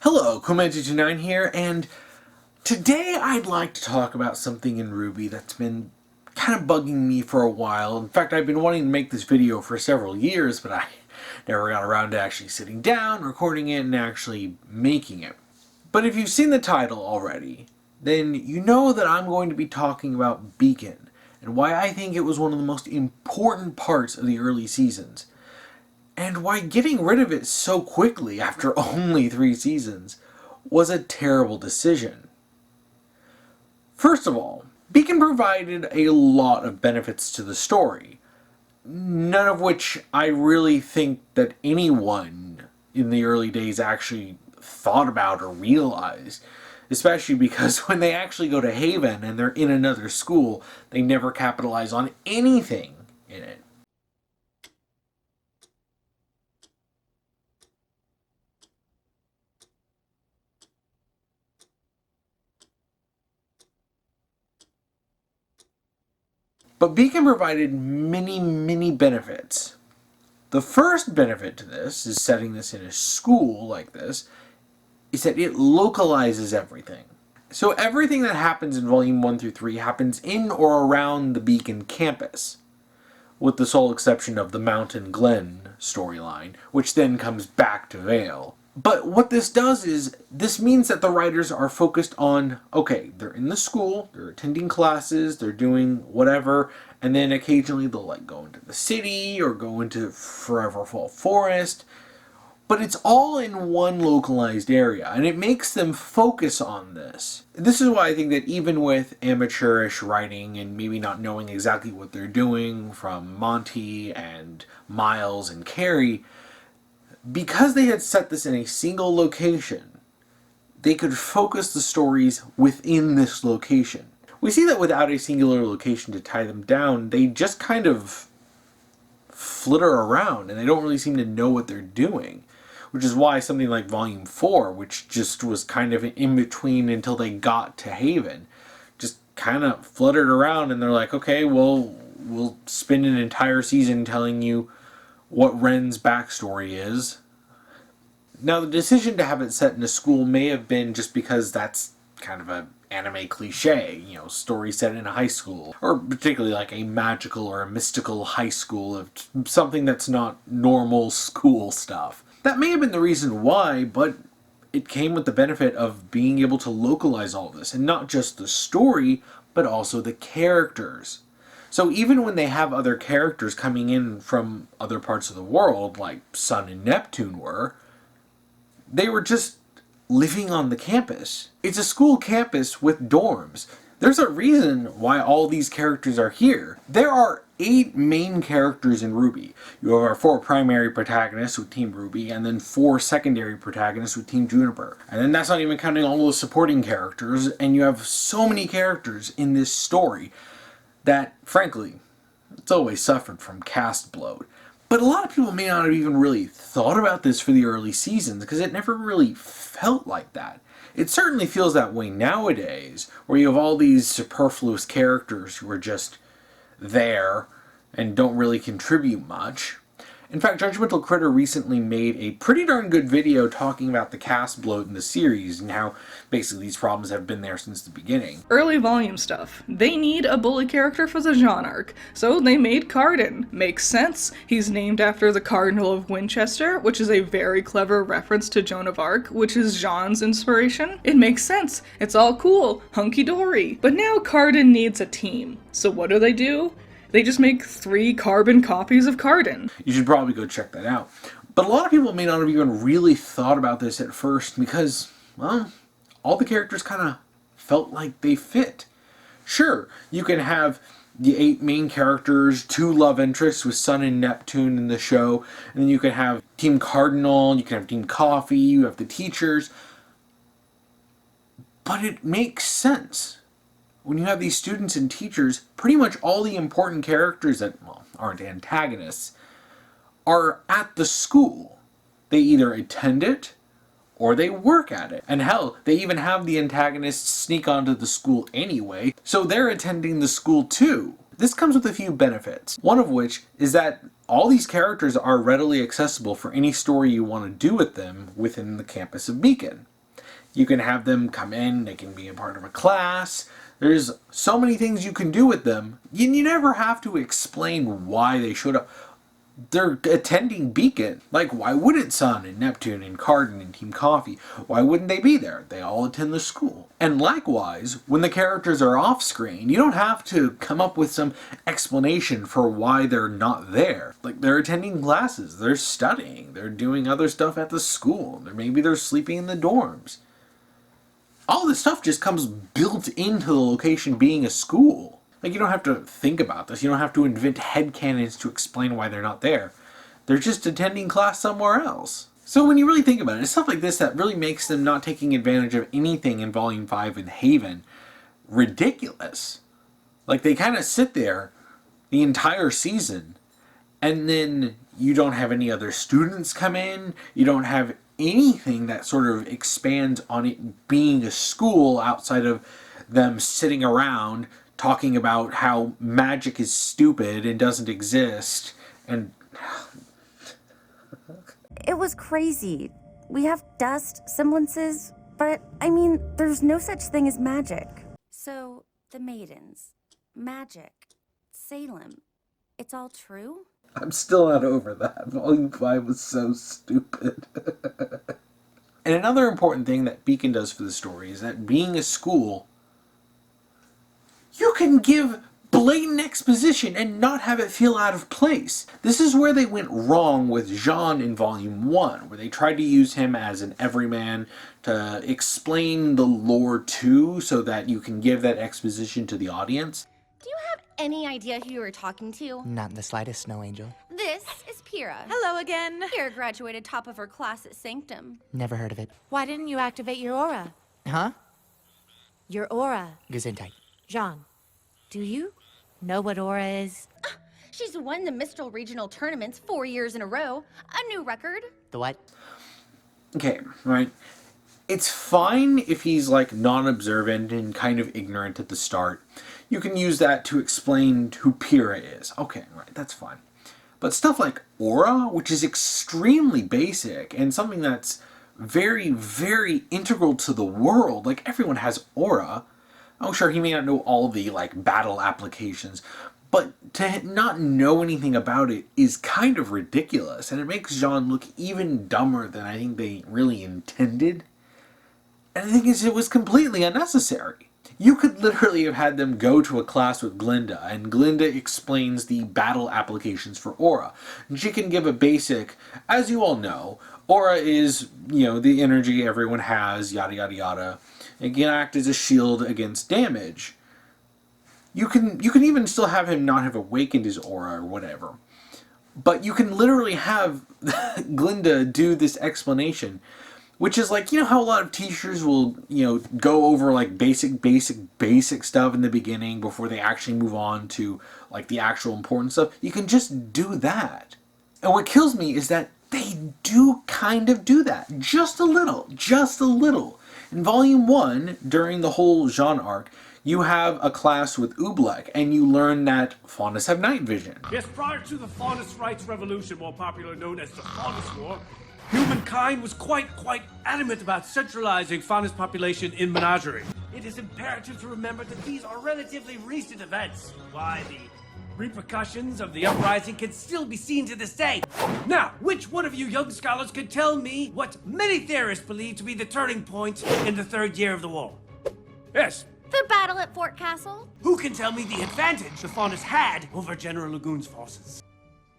Hello, Comanche29 here, and today I'd like to talk about something in RWBY that's been kind of bugging me for a while. In fact, I've been wanting to make this video for several years, but I never got around to actually sitting down, recording it, and actually making it. But if you've seen the title already, then you know that I'm going to be talking about Beacon, and why I think it was one of the most important parts of the early seasons. And why getting rid of it so quickly after only 3 seasons was a terrible decision. First of all, Beacon provided a lot of benefits to the story, none of which I really think that anyone in the early days actually thought about or realized, especially because when they actually go to Haven and they're in another school, they never capitalize on anything in it. But Beacon provided many benefits. The first benefit to this, is setting this in a school like this, is that it localizes everything. So everything that happens in Volume 1 through 3 happens in or around the Beacon campus, with the sole exception of the Mountain Glen storyline, which then comes back to Vale. But what this does is, this means that the writers are focused on, okay, they're in the school, they're attending classes, they're doing whatever, and then occasionally they'll like go into the city or go into Forever Fall Forest. But it's all in one localized area, and it makes them focus on this. This is why I think that even with amateurish writing and maybe not knowing exactly what they're doing from Monty and Miles and Carrie, because they had set this in a single location, they could focus the stories within this location. We see that without a singular location to tie them down, they just kind of flitter around and they don't really seem to know what they're doing. Which is why something like Volume 4, which just was kind of in between until they got to Haven, just kind of fluttered around and they're like, okay, well, we'll spend an entire season telling you what Ren's backstory is. Now, the decision to have it set in a school may have been just because that's kind of an anime cliche, you know, story set in a high school, or particularly like a magical or a mystical high school, of something that's not normal school stuff. That may have been the reason why, but it came with the benefit of being able to localize all this, and not just the story, but also the characters. So even when they have other characters coming in from other parts of the world, like Sun and Neptune were, they were just living on the campus. It's a school campus with dorms. There's a reason why all these characters are here. There are 8 main characters in RWBY. You have our 4 primary protagonists with Team RWBY, and then 4 secondary protagonists with Team Juniper. And then that's not even counting all those supporting characters, and you have so many characters in this story that, frankly, it's always suffered from cast bloat. But a lot of people may not have even really thought about this for the early seasons, because it never really felt like that. It certainly feels that way nowadays, where you have all these superfluous characters who are just there and don't really contribute much. In fact, Judgmental Critter recently made a pretty darn good video talking about the cast bloat in the series and how basically these problems have been there since the beginning. Early volume stuff. They need a bully character for the Jean arc, so they made Carden. Makes sense. He's named after the Cardinal of Winchester, which is a very clever reference to Joan of Arc, which is Jean's inspiration. It makes sense. It's all cool. Hunky-dory. But now Carden needs a team. So what do? They just make 3 carbon copies of Carden. You should probably go check that out. But a lot of people may not have even really thought about this at first because, well, all the characters kind of felt like they fit. Sure, you can have the 8 main characters, 2 love interests with Sun and Neptune in the show, and then you can have Team Cardinal, you can have Team Coffee, you have the teachers. But it makes sense. When you have these students and teachers, pretty much all the important characters that, well, aren't antagonists, are at the school. They either attend it, or they work at it. And hell, they even have the antagonists sneak onto the school anyway, so they're attending the school too. This comes with a few benefits, one of which is that all these characters are readily accessible for any story you want to do with them within the campus of Beacon. You can have them come in, they can be a part of a class. There's so many things you can do with them. You never have to explain why they showed up. They're attending Beacon. Like, why wouldn't Sun and Neptune and Cardin and Team Coffee? Why wouldn't they be there? They all attend the school. And likewise, when the characters are off screen, you don't have to come up with some explanation for why they're not there. Like, they're attending classes, they're studying, they're doing other stuff at the school, maybe they're sleeping in the dorms. All this stuff just comes built into the location being a school. Like, you don't have to think about this. You don't have to invent headcanons to explain why they're not there. They're just attending class somewhere else. So when you really think about it, it's stuff like this that really makes them not taking advantage of anything in Volume 5 in Haven ridiculous. Like, they kind of sit there the entire season, and then you don't have any other students come in. You don't have anything that sort of expands on it being a school outside of them sitting around talking about how magic is stupid and doesn't exist. And it was crazy. We have dust, semblances, but I mean, there's no such thing as magic. So, the maidens, magic, Salem, it's all true? I'm still not over that. Volume 5 was so stupid. And another important thing that Beacon does for the story is that being a school, you can give blatant exposition and not have it feel out of place. This is where they went wrong with Jean in Volume 1, where they tried to use him as an everyman to explain the lore too, so that you can give that exposition to the audience. Do you have any idea who you were talking to? Not in the slightest, Snow Angel. This is Pyrrha. Hello again. Pyrrha graduated top of her class at Sanctum. Never heard of it. Why didn't you activate your aura? Huh? Your aura. Gesundheit. Jean, do you know what aura is? She's won the Mistral Regional Tournaments 4 years in a row. A new record. The what? Okay, right. It's fine if he's like non-observant and kind of ignorant at the start. You can use that to explain who Pyrrha is. Okay, right, that's fine. But stuff like aura, which is extremely basic and something that's very, very integral to the world. Like, everyone has aura. Oh, sure, he may not know all the like battle applications, but to not know anything about it is kind of ridiculous, and it makes Jean look even dumber than I think they really intended. And the thing is, it was completely unnecessary. You could literally have had them go to a class with Glinda, and Glinda explains the battle applications for aura. And she can give a basic, as you all know, aura is, the energy everyone has, yada yada yada. It can act as a shield against damage. You can even still have him not have awakened his aura or whatever. But you can literally have Glinda do this explanation, which is like, how a lot of teachers will, go over like basic stuff in the beginning before they actually move on to like the actual important stuff. You can just do that. And what kills me is that they do kind of do that. Just a little. In Volume 1, during the whole Jean arc, you have a class with Oobleck, and you learn that Faunus have night vision. Yes, prior to the Faunus Rights Revolution, more popularly known as the Faunus War, humankind was quite adamant about centralizing Faunus population in menagerie. It is imperative to remember that these are relatively recent events. Why, the repercussions of the uprising can still be seen to this day. Now, which one of you young scholars could tell me what many theorists believe to be the turning point in the third year of the war? Yes. The battle at Fort Castle. Who can tell me the advantage the Faunus had over General Lagoon's forces?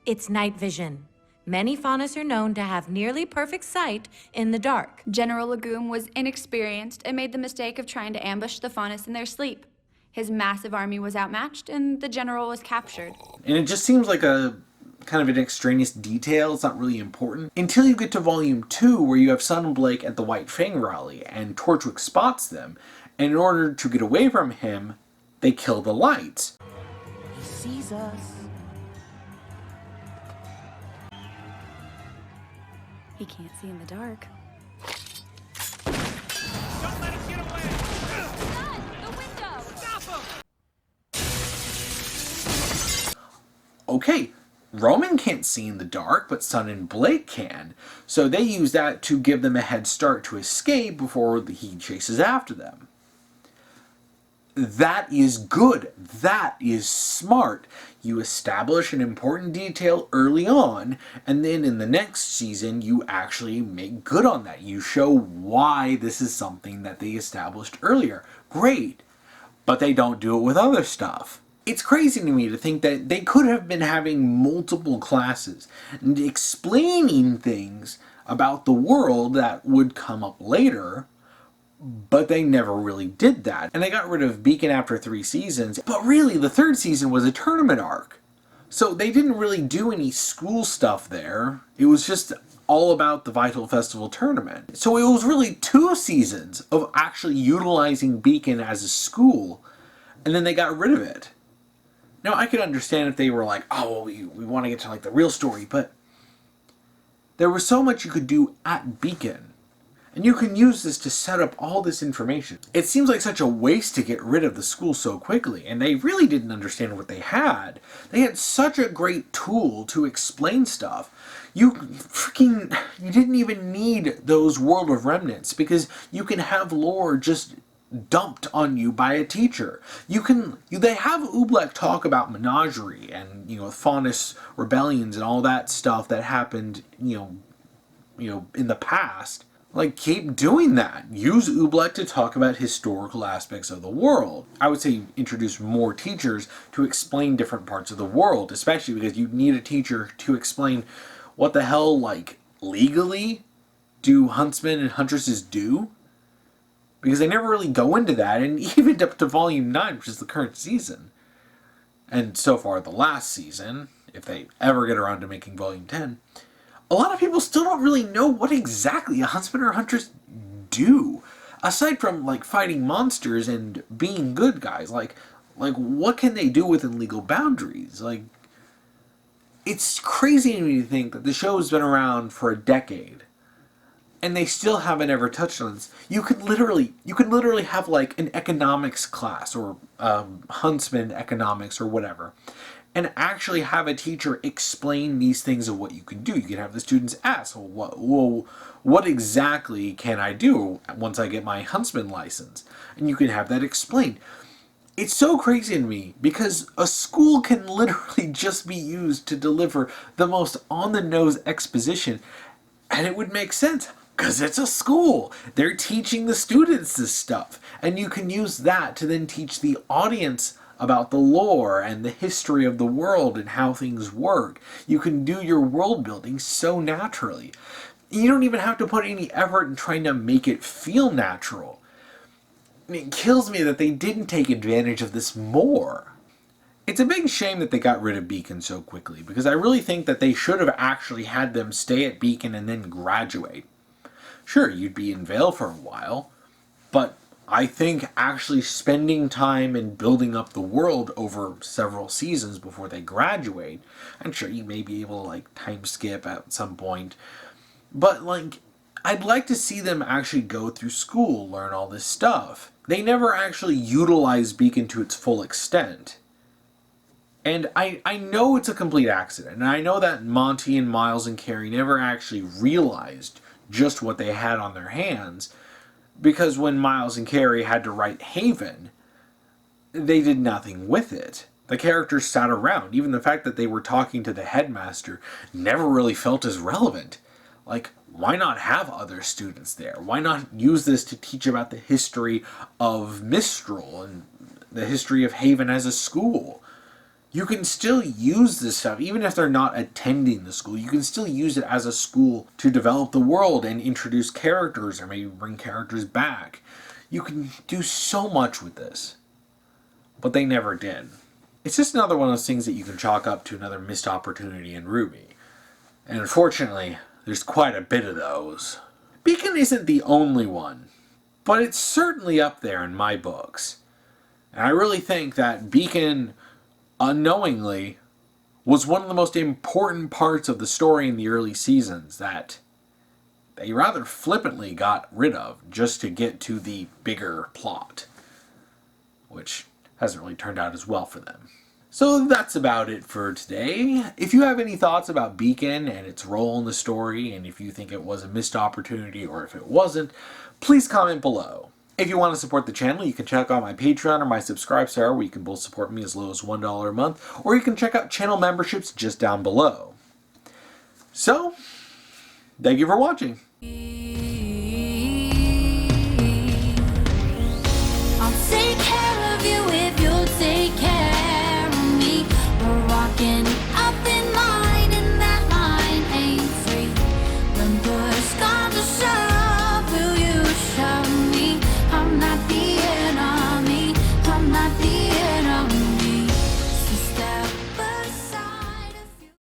It's night vision. Many Faunus are known to have nearly perfect sight in the dark. General Lagoon was inexperienced and made the mistake of trying to ambush the Faunus in their sleep. His massive army was outmatched, and the general was captured. And it just seems like a kind of an extraneous detail. It's not really important. Until you get to Volume 2, where you have Sun and Blake at the White Fang rally, and Torchwick spots them. And in order to get away from him, they kill the lights. He sees us. He can't see in the dark. Don't let us get away! The window! Stop him! Okay, Roman can't see in the dark, but Sun and Blake can. So they use that to give them a head start to escape before he chases after them. That is good. That is smart. You establish an important detail early on, and then in the next season, you actually make good on that. You show why this is something that they established earlier. Great. But they don't do it with other stuff. It's crazy to me to think that they could have been having multiple classes and explaining things about the world that would come up later, but they never really did that. And they got rid of Beacon after 3 seasons, but really the 3rd season was a tournament arc. So they didn't really do any school stuff there. It was just all about the Vital Festival tournament. So it was really 2 seasons of actually utilizing Beacon as a school, and then they got rid of it. Now, I could understand if they were like, oh, well, we want to get to like the real story, but there was so much you could do at Beacon. And you can use this to set up all this information. It seems like such a waste to get rid of the school so quickly, and they really didn't understand what they had. They had such a great tool to explain stuff. You didn't even need those World of Remnants, because you can have lore just dumped on you by a teacher. They have Oobleck talk about Menagerie and, Faunus rebellions and all that stuff that happened, in the past. Like, keep doing that. Use Oobleck to talk about historical aspects of the world. I would say introduce more teachers to explain different parts of the world, especially because you need a teacher to explain what the hell, like, legally do huntsmen and huntresses do? Because they never really go into that, and even up to Volume 9, which is the current season. And so far, the last season, if they ever get around to making Volume 10, a lot of people still don't really know what exactly a huntsman or a huntress do. Aside from, like, fighting monsters and being good guys. Like what can they do within legal boundaries? Like, it's crazy to me to think that the show's been around for a decade, and they still haven't ever touched on this. You could literally have like an economics class or huntsman economics or whatever, and actually have a teacher explain these things of what you can do. You can have the students ask, what exactly can I do once I get my huntsman license? And you can have that explained. It's so crazy to me because a school can literally just be used to deliver the most on-the-nose exposition, and it would make sense. Because it's a school. They're teaching the students this stuff. And you can use that to then teach the audience about the lore and the history of the world and how things work. You can do your world building so naturally. You don't even have to put any effort in trying to make it feel natural. And it kills me that they didn't take advantage of this more. It's a big shame that they got rid of Beacon so quickly, because I really think that they should have actually had them stay at Beacon and then graduate. Sure, you'd be in Vale for a while, but I think actually spending time and building up the world over several seasons before they graduate, and sure, you may be able to, like, time skip at some point, but, like, I'd like to see them actually go through school, learn all this stuff. They never actually utilize Beacon to its full extent. And I know it's a complete accident, and I know that Monty and Miles and Carrie never actually realized just what they had on their hands, because when Miles and Carrie had to write Haven, they did nothing with it. The characters sat around. Even the fact that they were talking to the headmaster never really felt as relevant. Like, why not have other students there? Why not use this to teach about the history of Mistral and the history of Haven as a school? You can still use this stuff, even if they're not attending the school. You can still use it as a school to develop the world and introduce characters, or maybe bring characters back. You can do so much with this. But they never did. It's just another one of those things that you can chalk up to another missed opportunity in RWBY. And unfortunately, there's quite a bit of those. Beacon isn't the only one, but it's certainly up there in my books. And I really think that Beacon, unknowingly, was one of the most important parts of the story in the early seasons that they rather flippantly got rid of just to get to the bigger plot, which hasn't really turned out as well for them. So that's about it for today. If you have any thoughts about Beacon and its role in the story, and if you think it was a missed opportunity or if it wasn't, please comment below. If you want to support the channel, you can check out my Patreon or my Subscribestar, where you can both support me as low as $1 a month, or you can check out channel memberships just down below. So, thank you for watching.